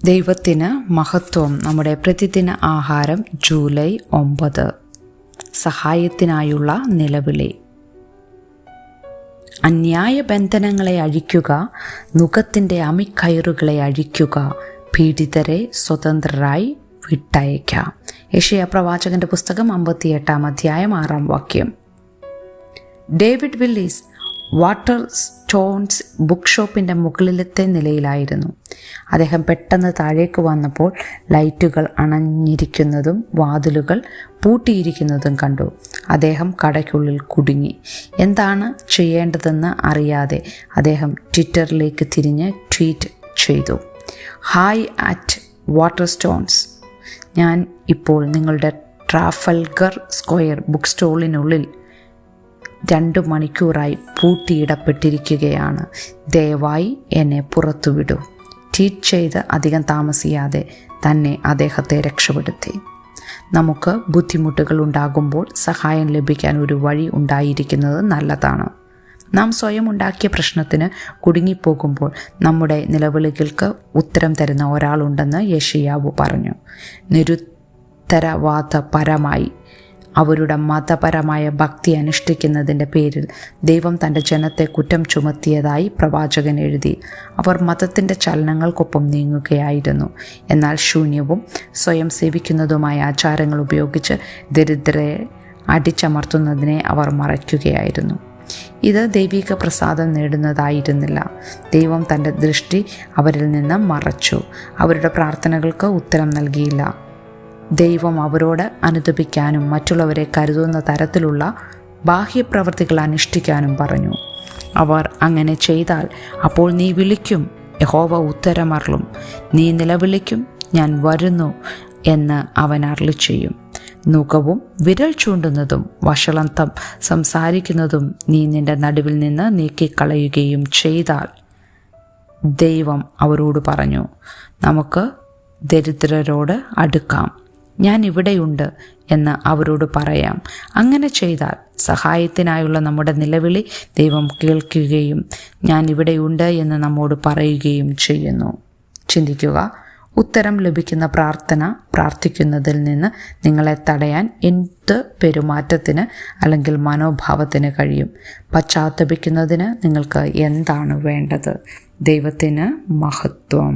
ദൈവത്തിന് മഹത്വം. നമ്മുടെ പ്രതിദിന ആഹാരം ജൂലൈ 9. സഹായത്തിനായുള്ള നിലവിളി. അന്യായ ബന്ധനങ്ങളെ അഴിക്കുക, നുകത്തിൻ്റെ അമിക്കയറുകളെ അഴിക്കുക, പീഡിതരെ സ്വതന്ത്രരായി വിട്ടയക്കാം. യെശയ്യാ പ്രവാചകന്റെ പുസ്തകം 58 അധ്യായം 6 വാക്യം. David Willys water stones book ഷോപ്പിൻ്റെ മുകളിലത്തെ നിലയിലായിരുന്നു. അദ്ദേഹം പെട്ടെന്ന് താഴേക്ക് വന്നപ്പോൾ ലൈറ്റുകൾ അണഞ്ഞിരിക്കുന്നതും വാതിലുകൾ പൂട്ടിയിരിക്കുന്നതും കണ്ടു. അദ്ദേഹം കടയ്ക്കുള്ളിൽ കുടുങ്ങി. എന്താണ് ചെയ്യേണ്ടതെന്ന് അറിയാതെ അദ്ദേഹം ട്വിറ്ററിലേക്ക് തിരിഞ്ഞ് ട്വീറ്റ് ചെയ്തു: ഹായ് അറ്റ് വാട്ടർ സ്റ്റോൺസ്, ഞാൻ ഇപ്പോൾ നിങ്ങളുടെ ട്രാഫൽഗർ സ്ക്വയർ ബുക്ക് സ്റ്റോളിനുള്ളിൽ 2 മണിക്കൂറായി പൂട്ടിയിടപ്പെട്ടിരിക്കുകയാണ്. ദയവായി എന്നെ പുറത്തുവിടൂ. ട്വീറ്റ് ചെയ്ത് അധികം താമസിയാതെ തന്നെ അദ്ദേഹത്തെ രക്ഷപ്പെടുത്തി. നമുക്ക് ബുദ്ധിമുട്ടുകൾ ഉണ്ടാകുമ്പോൾ സഹായം ലഭിക്കാൻ ഒരു വഴി ഉണ്ടായിരിക്കുന്നത് നല്ലതാണ്. നാം സ്വയം ഉണ്ടാക്കിയ പ്രശ്നത്തിന് കുടുങ്ങിപ്പോകുമ്പോൾ നമ്മുടെ നിലവിളികൾക്ക് ഉത്തരം തരുന്ന ഒരാളുണ്ടെന്ന് യെശയ്യാവ് പറഞ്ഞു. നിരുത്തരവാദപരമായി അവരുടെ മതപരമായ ഭക്തി അനുഷ്ഠിക്കുന്നതിൻ്റെ പേരിൽ ദൈവം തൻ്റെ ജനത്തെ കുറ്റം ചുമത്തിയതായി പ്രവാചകൻ എഴുതി. അവർ മതത്തിൻ്റെ ചലനങ്ങൾക്കൊപ്പം നീങ്ങുകയായിരുന്നു. എന്നാൽ ശൂന്യവും സ്വയം സേവിക്കുന്നതുമായ ആചാരങ്ങൾ ഉപയോഗിച്ച് ദരിദ്രരെ അടിച്ചമർത്തുന്നതിനെ അവർ മറയ്ക്കുകയായിരുന്നു. ഇത് ദൈവിക പ്രസാദം നേടുന്നതായിരുന്നില്ല. ദൈവം തൻ്റെ ദൃഷ്ടി അവരിൽ നിന്ന് മറച്ചു. അവരുടെ പ്രാർത്ഥനകൾക്ക് ഉത്തരം നൽകിയില്ല. ദൈവം അവരോട് അനുതപിക്കാനും മറ്റുള്ളവരെ കരുതുന്ന തരത്തിലുള്ള ബാഹ്യപ്രവൃത്തികൾ അനുഷ്ഠിക്കാനും പറഞ്ഞു. അവർ അങ്ങനെ ചെയ്താൽ, അപ്പോൾ നീ വിളിക്കും, യഹോവ ഉത്തരമരുളും. നീ നിലവിളിക്കും, ഞാൻ വരുന്നു എന്ന് അവൻ അരുളിച്ചെയ്യും. നുകവും വിരൽ ചൂണ്ടുന്നതും വഷളത്തം സംസാരിക്കുന്നതും നീ നിന്റെ നടുവിൽ നിന്ന് നീക്കിക്കളയുകയും ചെയ്താൽ, ദൈവം അവരോട് പറഞ്ഞു, നമുക്ക് ദരിദ്രരോട് അടുക്കാം, ഞാൻ ഇവിടെയുണ്ട് എന്ന് അവരോട് പറയാം. അങ്ങനെ ചെയ്താൽ സഹായത്തിനായുള്ള നമ്മുടെ നിലവിളി ദൈവം കേൾക്കുകയും ഞാൻ ഇവിടെയുണ്ട് എന്ന് നമ്മോട് പറയുകയും ചെയ്യുന്നു. ചിന്തിക്കുക, ഉത്തരം ലഭിക്കുന്ന പ്രാർത്ഥിക്കുന്നതിൽ നിന്ന് നിങ്ങളെ തടയാൻ എന്ത് പെരുമാറ്റത്തിന് അല്ലെങ്കിൽ മനോഭാവത്തിന് കഴിയും? പശ്ചാത്തപിക്കുന്നതിന് നിങ്ങൾക്ക് എന്താണ് വേണ്ടത്? ദൈവത്തിന് മഹത്വം.